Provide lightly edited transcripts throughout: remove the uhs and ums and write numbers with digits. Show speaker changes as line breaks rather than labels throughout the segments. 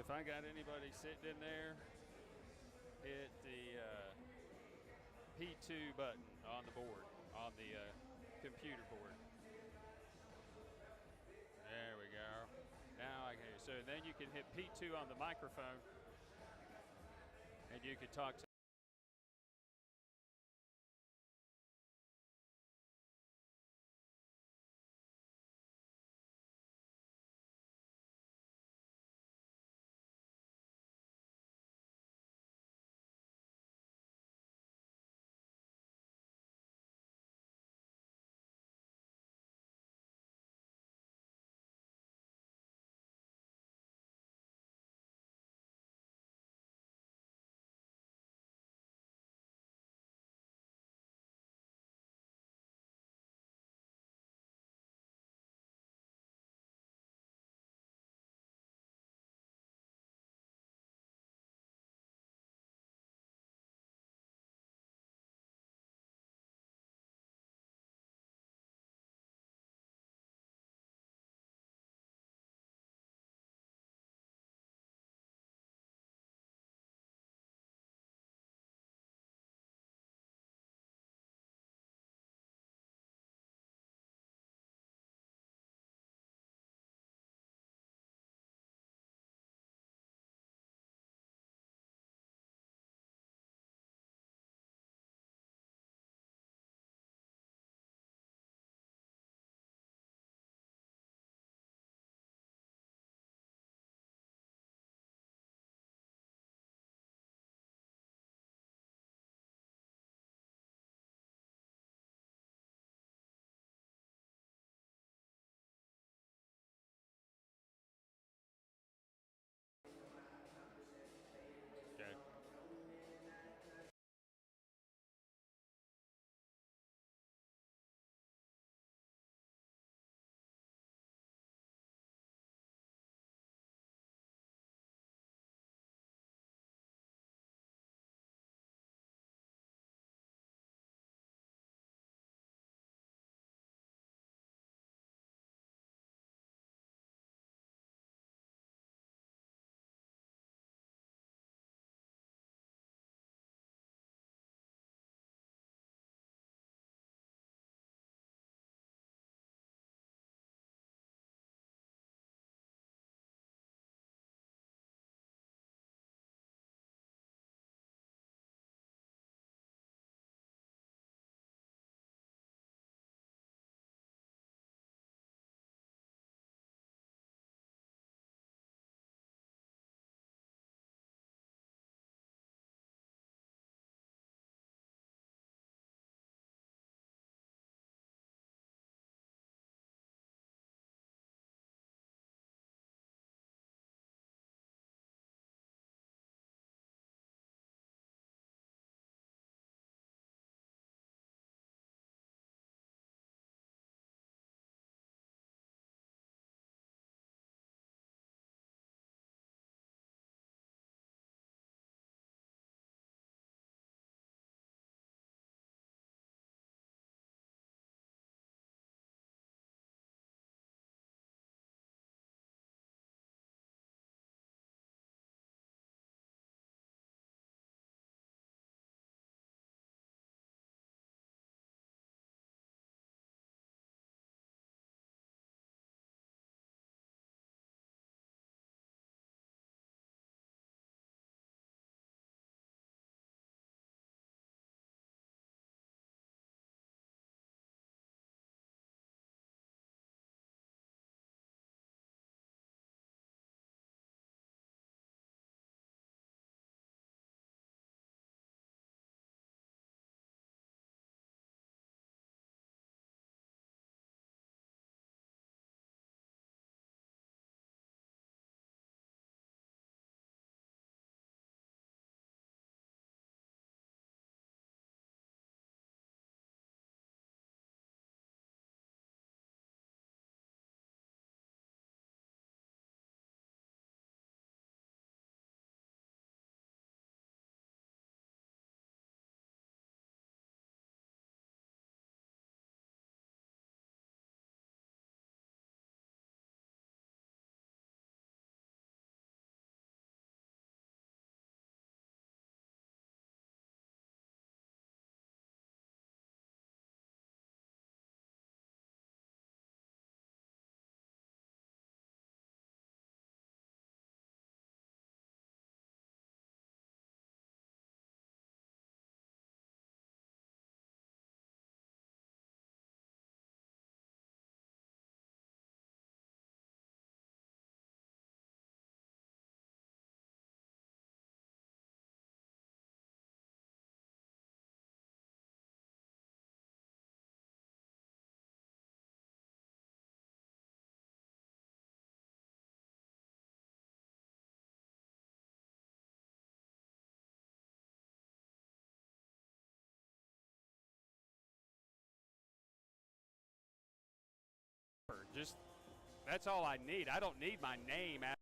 if I got anybody sitting in there, hit the P2 button on the board, on the computer board. There we go. Now I can hear you. So then you can hit P2 on the microphone, and you can talk to Just that's all I need. I don't need my name out.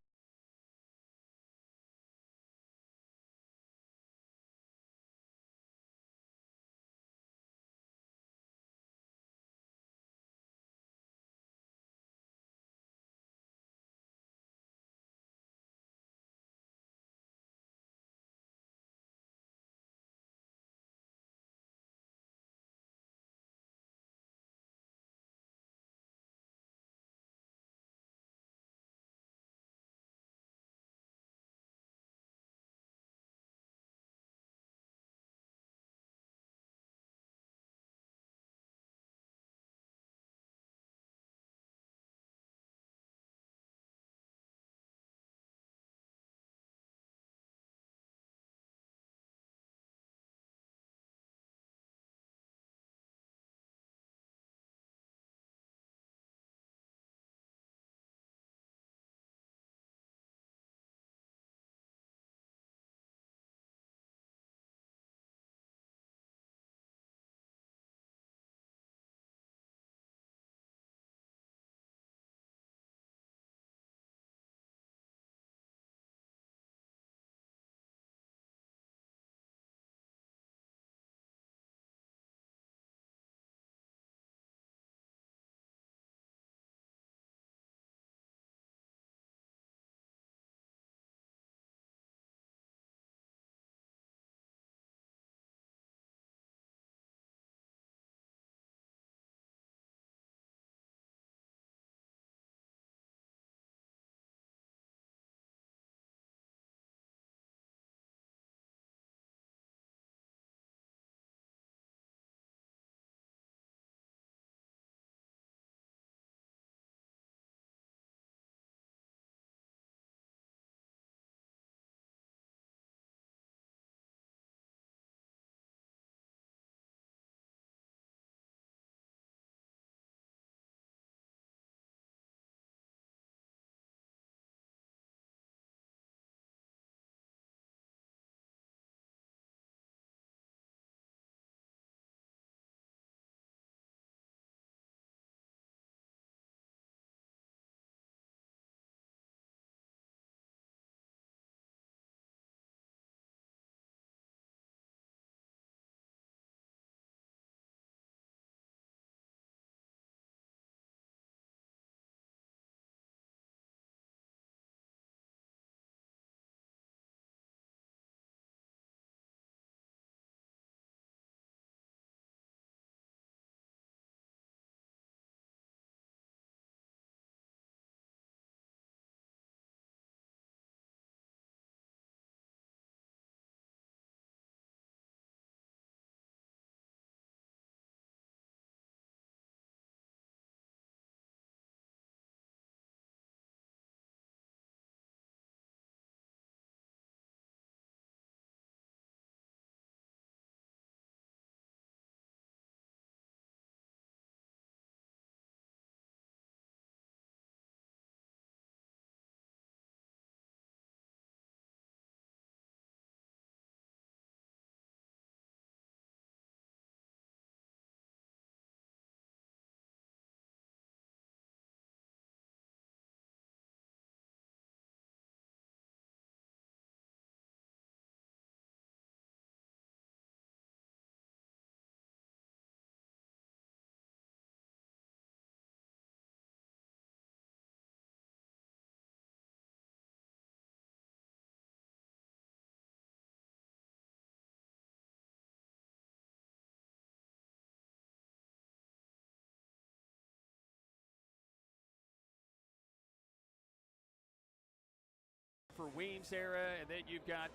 For Weems era, and then you've got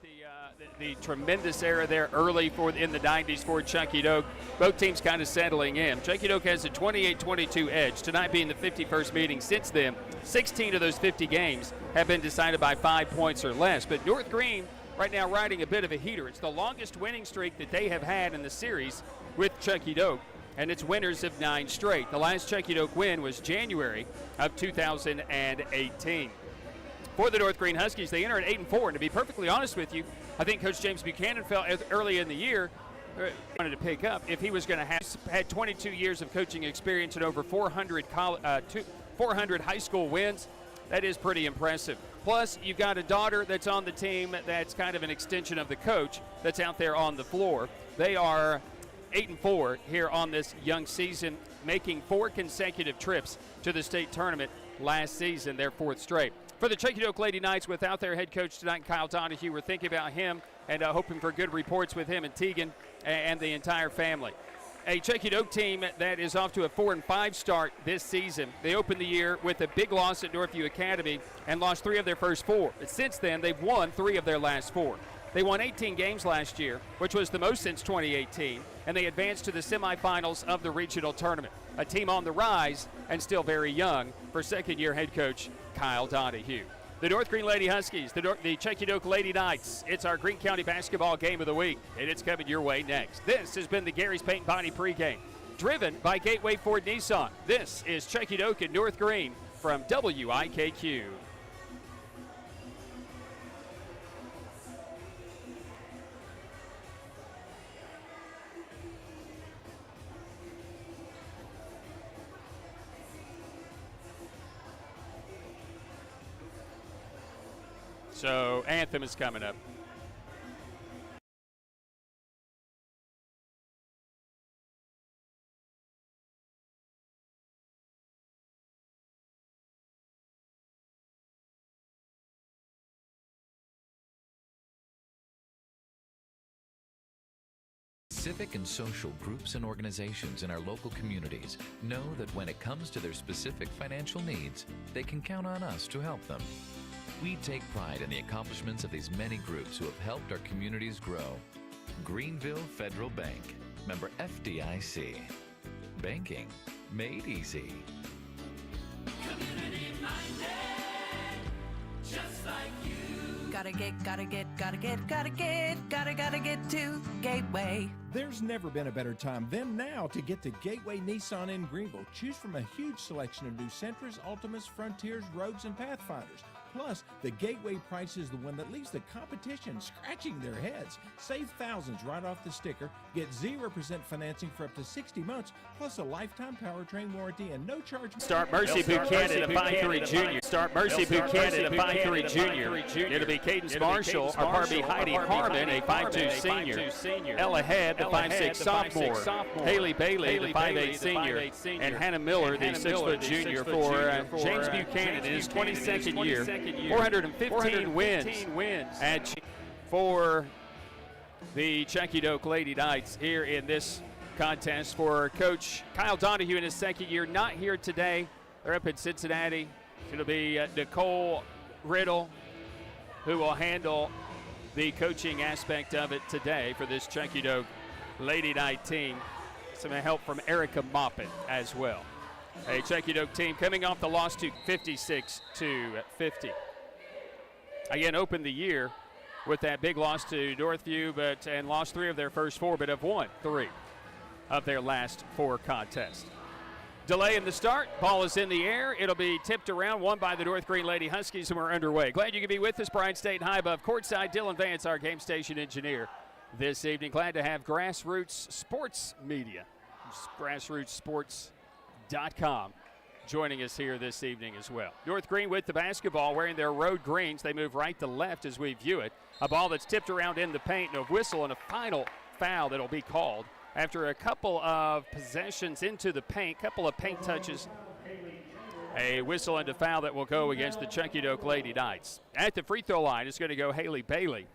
the tremendous era there early in the 90s for Chukckey-Doak. Both teams kind of settling in. Chukckey-Doak has a 28-22 edge, tonight being the 51st meeting since then. 16 of those 50 games have been decided by 5 points or less, but North Greene right now riding a bit of a heater. It's the longest winning streak that they have had in the series with Chukckey-Doak, and it's winners of 9 straight. The last Chukckey-Doak win was January of 2018. For the North Greene Huskies, they enter at 8-4, and to be perfectly honest with you, I think Coach James Buchanan felt early in the year wanted to pick up if he was going to have had 22 years of coaching experience and over 400 400 high school wins. That is pretty impressive. Plus, you've got a daughter that's on the team that's kind of an extension of the coach that's out there on the floor. They are 8-4 here on this young season, making 4 consecutive trips to the state tournament last season, their 4th straight. For the Chukckey-Doak Lady Knights, without their head coach tonight, Kyle Donahue, we're thinking about him and hoping for good reports with him and Tegan and the entire family. A Chukckey-Doak team that is off to a 4-5 start this season. They opened the year with a big loss at Northview Academy and lost 3 of their first 4. But since then, they've won 3 of their last 4. They won 18 games last year, which was the most since 2018, and they advanced to the semifinals of the regional tournament. A team on the rise and still very young for second-year head coach Kyle Donahue. The North Greene Lady Huskies, the Chukckey-Doak Lady Knights. It's our Greene County basketball game of the week, and it's coming your way next. This has been the Gary's Paint Body pregame, driven by Gateway Ford Nissan. This is Chukckey-Doak and North Greene from WIKQ. So, anthem is coming up.
Civic and social groups and organizations in our local communities know that when it comes to their specific financial needs, they can count on us to help them. We take pride in the accomplishments of these many groups who have helped our communities grow. Greenville Federal Bank, member FDIC. Banking made easy.
Community minded, just like you. Gotta get to Gateway.
There's never been a better time than now to get to Gateway Nissan in Greenville. Choose from a huge selection of new Sentras, Altimas, Frontiers, Rogues, and Pathfinders. Plus, the Gateway price is the one that leaves the competition scratching their heads. Save thousands right off the sticker. Get 0% financing for up to 60 months, plus a lifetime powertrain warranty and no charge.
Start Mercy Buchanan, a 5'3" junior. Start Mercy Buchanan, a 5'3" junior. It'll be Cadence Marshall, or pardon me, Heidi Harmon, a 5'2" senior. Ella Head, the 5'6" sophomore. Haley Bailey, the 5'8" senior. And Hannah Miller, the 6' junior for James Buchanan in his 22nd year. 415 wins for the Chukckey-Doak Lady Knights here in this contest for Coach Kyle Donahue in his second year. Not here today. They're up in Cincinnati. It'll be Nicole Riddle who will handle the coaching aspect of it today for this Chukckey-Doak Lady Knight team. Some help from Erica Moppin as well. A Chukckey-Doak team coming off the loss to 56-50. Again, opened the year with that big loss to Northview, and lost 3 of their first 4, but have won 3 of their last 4 contests. Delay in the start. Ball is in the air. It'll be tipped around, won by the North Greene Lady Huskies, and we're underway. Glad you could be with us. Bryant State High above courtside. Dylan Vance, our game station engineer this evening. Glad to have Grassroots Sports Media, grassrootssports.com, joining us here this evening as well. North Greene with the basketball, wearing their road greens. They move right to left as we view it. A ball that's tipped around in the paint, and a whistle and a final foul that'll be called after a couple of possessions into the paint, couple of paint touches. A whistle and a foul that will go against the Chukckey-Doak Lady Knights. At the free throw line is going to go Haley Bailey.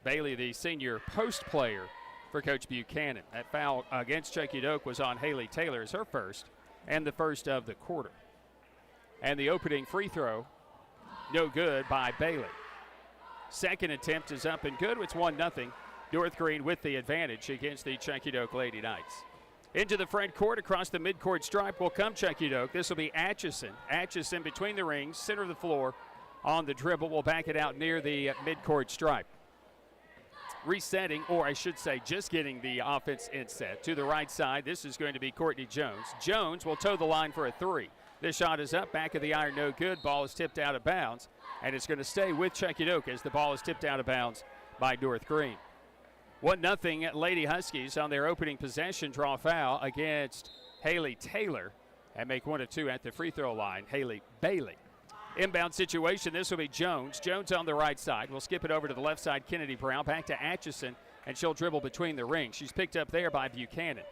Bailey, the senior post player for Coach Buchanan. That foul against Chukckey-Doak was on Haley Taylor as her first, and the first of the quarter. And the opening free throw, no good by Bailey. Second attempt is up and good. It's 1-0. North Greene with the advantage against the Chukckey-Doak Lady Knights. Into the front court, across the midcourt stripe will come Chukckey-Doak. This will be Atchison. Atchison between the rings, center of the floor on the dribble. Will back it out near the midcourt stripe. Resetting, or I should say just getting the offense inset. To the right side, this is going to be Courtney Jones. Jones will toe the line for a 3. This shot is up, back of the iron, no good. Ball is tipped out of bounds, and it's going to stay with Chukckey-Doak as the ball is tipped out of bounds by North Greene. 1-0 Lady Huskies on their opening possession draw foul against Haley Taylor. and make 1 of 2 at the free throw line, Haley Bailey. Inbound situation, this will be Jones. Jones on the right side. We'll skip it over to the left side, Kennedy Brown. Back to Atchison, and she'll dribble between the rings. She's picked up there by Buchanan.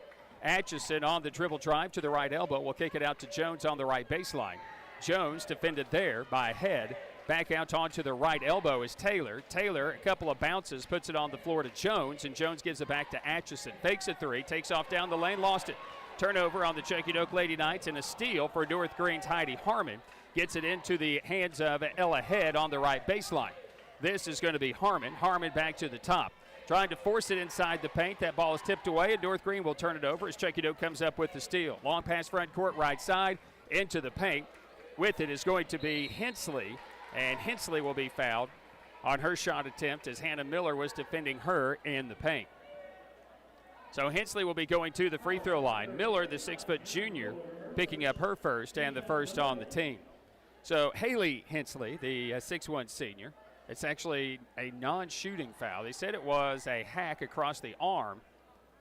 Atchison on the dribble drive to the right elbow. We'll kick it out to Jones on the right baseline. Jones defended there by Head. Back out onto the right elbow is Taylor. Taylor, a couple of bounces, puts it on the floor to Jones, and Jones gives it back to Atchison. Fakes a three, takes off down the lane, lost it. Turnover on the Chukckey-Doak Lady Knights, and a steal for North Greene's Heidi Harmon. Gets it into the hands of Ella Head on the right baseline. This is going to be Harmon. Harmon back to the top. Trying to force it inside the paint. That ball is tipped away, and North Greene will turn it over as Chukckey-Doak comes up with the steal. Long pass front court right side into the paint. With it is going to be Hensley, and Hensley will be fouled on her shot attempt as Hannah Miller was defending her in the paint. So Hensley will be going to the free throw line. Miller, the 6-foot junior, picking up her first and the first on the team. So Haley Hensley, the 6'1 senior, it's actually a non-shooting foul. They said it was a hack across the arm,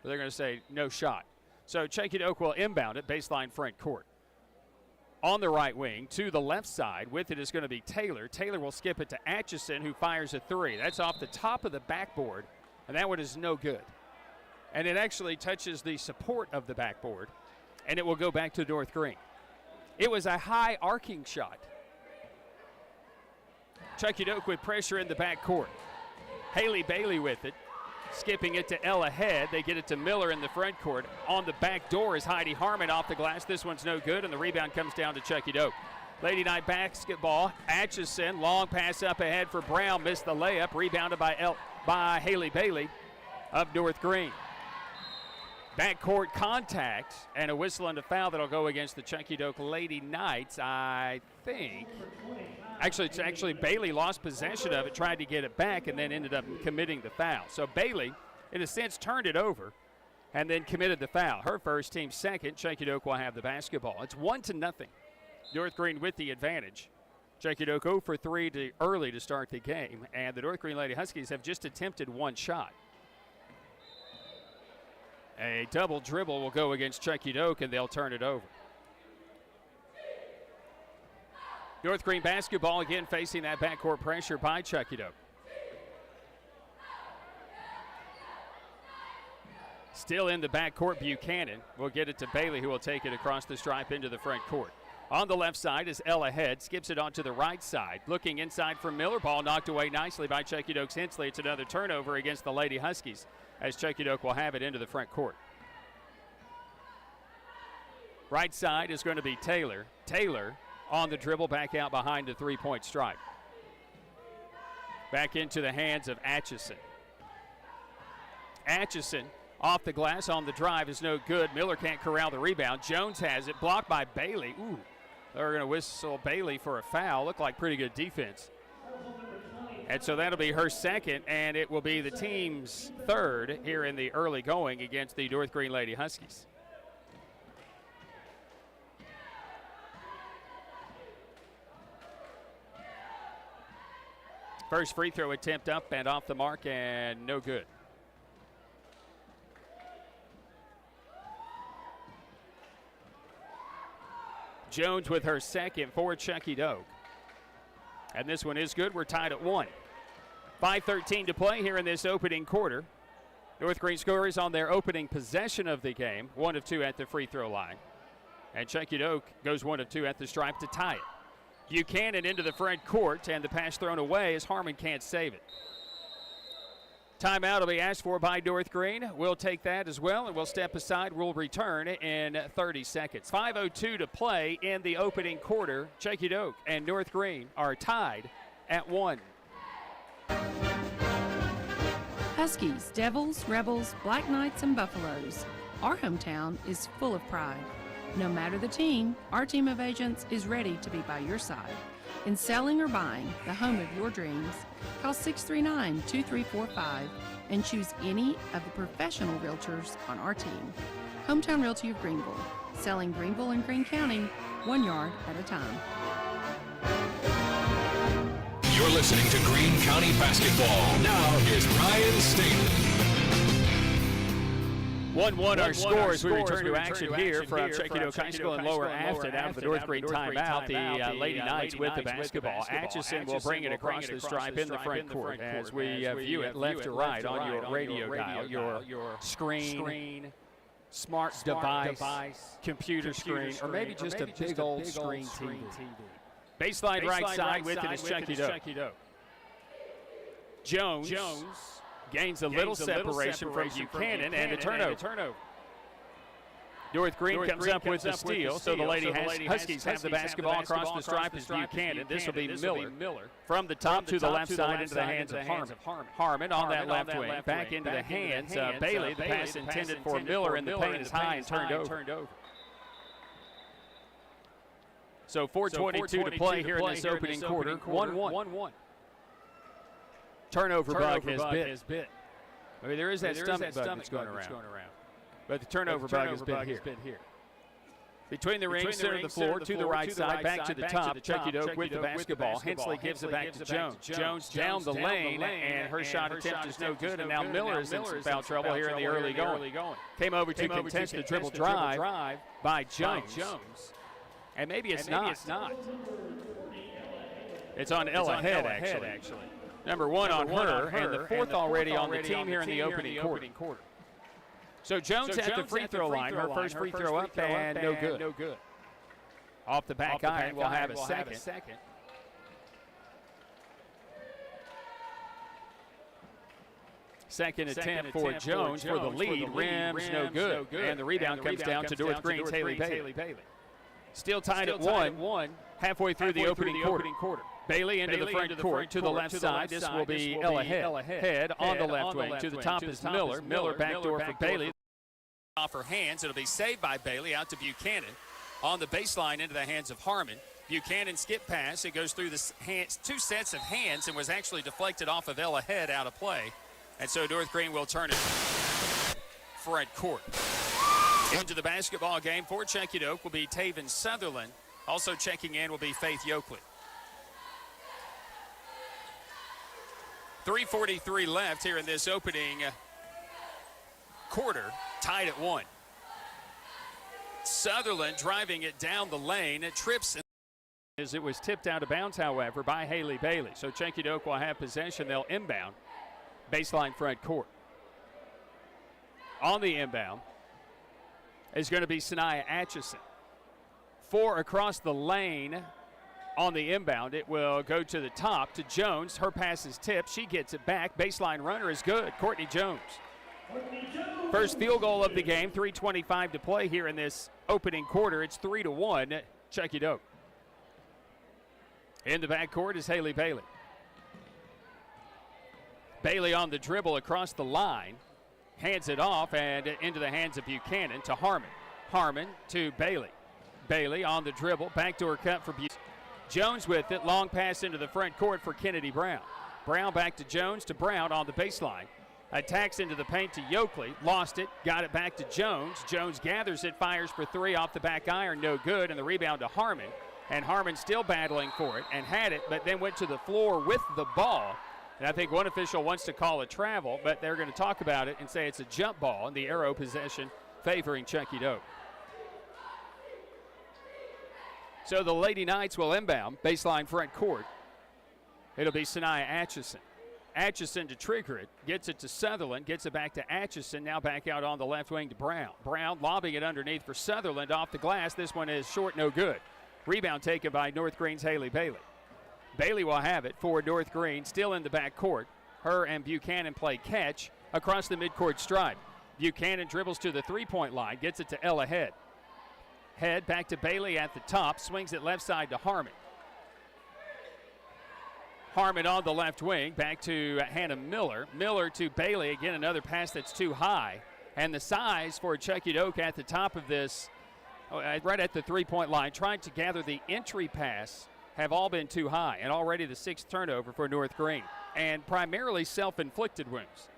but they're going to say no shot. So Chukckey-Doak will inbound it, baseline front court. On the right wing, to the left side, with it is going to be Taylor. Taylor will skip it to Atchison, who fires a three. That's off the top of the backboard, and that one is no good. And it actually touches the support of the backboard, and it will go back to North Greene. It was a high arcing shot. Chukckey-Doak with pressure in the backcourt. Haley Bailey with it, skipping it to Ella Head. They get it to Miller in the front court. On the back door is Heidi Harmon off the glass. This one's no good, and the rebound comes down to Chukckey-Doak. Lady Knight basketball. Atchison, long pass up ahead for Brown. Missed the layup. Rebounded by Haley Bailey of North Greene. Backcourt contact and a whistle and a foul that'll go against the Chukckey-Doak Lady Knights, I think. Actually, Bailey lost possession of it, tried to get it back, and then ended up committing the foul. So Bailey, in a sense, turned it over and then committed the foul. Her first, team second. Chukckey-Doak will have the basketball. It's 1-0. North Greene with the advantage. Chukckey-Doak 0 for 3 early to start the game, and the North Greene Lady Huskies have just attempted one shot. A double dribble will go against Chukckey-Doak, and they'll turn it over. North Greene basketball again facing that backcourt pressure by Chukckey-Doak. Still in the backcourt, Buchanan will get it to Bailey, who will take it across the stripe into the front court. On the left side is Ella Head, skips it onto the right side. Looking inside from Miller, ball knocked away nicely by Chukckey-Doak's Hensley. It's another turnover against the Lady Huskies, as Chukckey-Doak will have it into the front court. Right side is going to be Taylor. Taylor on the dribble, back out behind the three-point stripe. Back into the hands of Atchison. Atchison off the glass on the drive is no good. Miller can't corral the rebound. Jones has it, blocked by Bailey. Ooh, they're going to whistle Bailey for a foul. Looked like pretty good defense. And so that'll be her second, and it will be the team's third here in the early going against the North Greene Lady Huskies. First free throw attempt up and off the mark, and no good. Jones with her second for Chukckey-Doak. And this one is good. We're tied at 1. 5:13 to play here in this opening quarter. North Greene scores on their opening possession of the game. 1 of 2 at the free throw line. And Chukckey-Doak goes 1 of 2 at the stripe to tie it. Buchanan into the front court, and the pass thrown away as Harmon can't save it. Timeout will be asked for by North Greene. We'll take that as well, and we'll step aside. We'll return in 30 seconds. 5:02 to play in the opening quarter. Chukckey-Doak and North Greene are tied at 1.
Huskies, Devils, Rebels, Black Knights, and Buffaloes. Our hometown is full of pride. No matter the team, our team of agents is ready to be by your side. In selling or buying the home of your dreams, call 639-2345 and choose any of the professional realtors on our team. Hometown Realty of Greenville, selling Greenville and Greene County 1 yard at a time.
You're listening to Greene County Basketball. Now here's Ryan Staten.
1-1 our scores. We return to action here from Chukckey-Doak High School in Lower Afton out of the North Greene timeout. The Lady Knights with the basketball. Atchison will bring it across the stripe in the front court as we view it left to right on your radio dial, your screen, smart device, computer screen, or maybe just a big old screen TV. Baseline right side with it is Chukckey-Doak. Jones gains a little separation from Buchanan and a turnover. North Greene comes up with the steal, so the Lady Huskies have the basketball across the stripe as Buchanan. This will be Miller from the top to the left side into the hands of Harmon. Harmon on that left wing, back into the hands of Bailey. The pass intended for Miller, and the paint is high and turned over. So 4:22 to play here in this opening quarter. 1-1. Turnover bug has bit. I mean, there is that stomach bug that's going around. But the turnover bug has been here. Between the rings, center of the floor, to the right side, back to the top. Chukckey-Doak with the basketball. Hensley gives it back to Jones. Jones down the lane, and her shot attempt is no good. And now Miller is in some foul trouble here in the early going. Came over to contest the dribble drive by Jones. And maybe it's not. It's on Ella Head, actually. Number one on her, and the fourth already on the team here in the opening quarter. So Jones at the free throw line, her first free throw up, and no good. Off the back iron, we'll have a second. Second attempt for Jones for the lead, rims no good. And the rebound comes down to North Greene's Haley Bailey. Still tied at 1, halfway through the opening quarter. Bailey into the front court to the left side. This will be Ella Head on the left wing. To the top is Miller. Miller backdoor for Bailey. Off her hands. It'll be saved by Bailey out to Buchanan. On the baseline into the hands of Harmon. Buchanan skip pass. It goes through the hands, two sets of hands, and was actually deflected off of Ella Head out of play. And so North Greene will turn it front court. Into the basketball game for Chukckey-Doak will be Taven Sutherland. Also checking in will be Faith Yoakley. 3:43 left here in this opening quarter, tied at 1. Sutherland driving it down the lane. It trips as it was tipped out of bounds, however, by Haley Bailey. So Chukckey-Doak will have possession. They'll inbound. Baseline front court. On the inbound is going to be Sanaya Atchison. 4 across the lane on the inbound. It will go to the top to Jones. Her pass is tipped. She gets it back. Baseline runner is good. Courtney Jones. First field goal of the game. 3:25 to play here in this opening quarter. It's 3-1 Chukckey-Doak. In the backcourt is Haley Bailey. Bailey on the dribble across the line. Hands it off and into the hands of Buchanan to Harmon. Harmon to Bailey. Bailey on the dribble. Backdoor cut for Buchanan. Jones with it. Long pass into the front court for Kennedy Brown. Brown back to Jones to Brown on the baseline. Attacks into the paint to Yoakley. Lost it. Got it back to Jones. Jones gathers it. Fires for 3 off the back iron. No good. And the rebound to Harmon. And Harmon still battling for it and had it, but then went to the floor with the ball. And I think one official wants to call a travel, but they're going to talk about it and say it's a jump ball, and the arrow possession favoring Chukckey-Doak. So the Lady Knights will inbound, baseline front court. It'll be Sanaya Atchison. Atchison to trigger it, gets it to Sutherland, gets it back to Atchison, now back out on the left wing to Brown. Brown lobbing it underneath for Sutherland off the glass. This one is short, no good. Rebound taken by North Greene's Haley Bailey. Bailey will have it for North Greene, still in the back court. Her and Buchanan play catch across the midcourt stripe. Buchanan dribbles to the three-point line, gets it to Ella Head. Head back to Bailey at the top, swings it left side to Harmon. Harmon on the left wing, back to Hannah Miller. Miller to Bailey, again another pass that's too high. And the size for Chukckey-Doak at the top of this, right at the three-point line, trying to gather the entry pass, have all been too high, and already the 6th turnover for North Greene, and primarily self-inflicted wounds.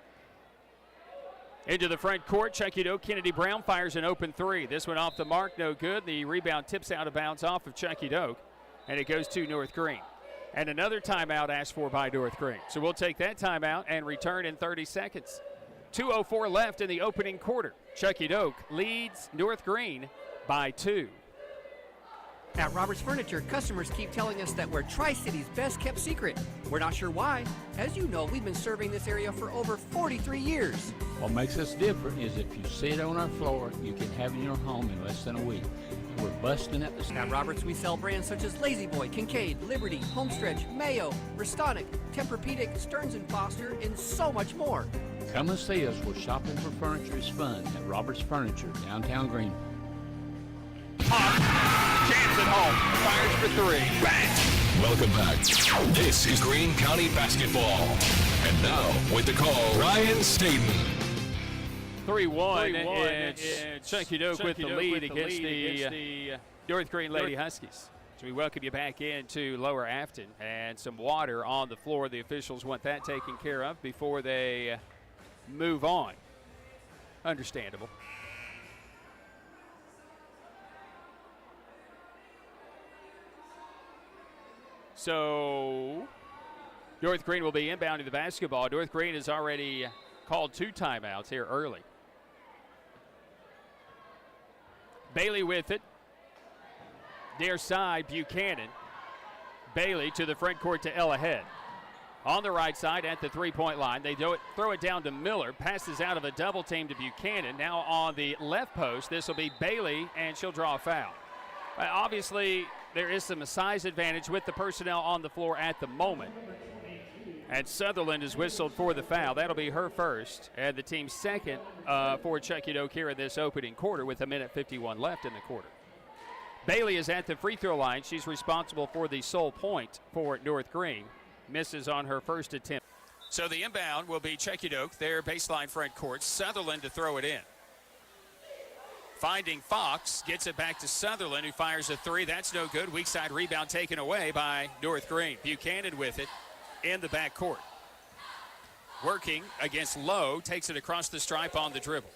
Into the front court, Chukckey-Doak, Kennedy Brown fires an open 3. This one off the mark, no good. The rebound tips out of bounds off of Chukckey-Doak, and it goes to North Greene. And another timeout asked for by North Greene. So we'll take that timeout and return in 30 seconds. 2:04 left in the opening quarter. Chukckey-Doak leads North Greene by 2.
At Roberts Furniture, customers keep telling us that we're Tri-City's best kept secret. We're not sure why. As you know, we've been serving this area for over 43 years.
What makes us different is if you sit on our floor, you can have it in your home in less than a week. We're busting at the
At Roberts, we sell brands such as Lazy Boy, Kincaid, Liberty, Homestretch, Mayo, Restonic, Tempur-Pedic, Stearns & Foster, and so much more.
Come and see us where shopping for furniture is fun at Roberts Furniture, downtown Greenville.
Chance at home. Fires for 3. Bang!
Welcome back. This is Greene County basketball. And now, with the call, Ryan Staten.
3-1. It's Chukckey-Doak with the lead against the North Greene Lady Huskies. So we welcome you back into Lower Afton, and some water on the floor. The officials want that taken care of before they move on. Understandable. So North Greene will be inbounding the basketball. North Greene has already called 2 timeouts here early. Bailey with it. Near side, Buchanan. Bailey to the front court to Ella Head. On the right side at the three-point line. They throw it down to Miller. Passes out of a double team to Buchanan. Now on the left post, this will be Bailey, and she'll draw a foul. Obviously, there is some size advantage with the personnel on the floor at the moment. And Sutherland is whistled for the foul. That'll be her first, and the team's second for Chukckey-Doak here in this opening quarter with 1:51 left in the quarter. Bailey is at the free throw line. She's responsible for the sole point for North Greene. Misses on her first attempt. So the inbound will be Chukckey-Doak, their baseline front court. Sutherland to throw it in. Finding Fox, gets it back to Sutherland, who fires a 3. That's no good. Weak side rebound taken away by North Greene. Buchanan with it in the backcourt. Working against Lowe, takes it across the stripe on the dribble.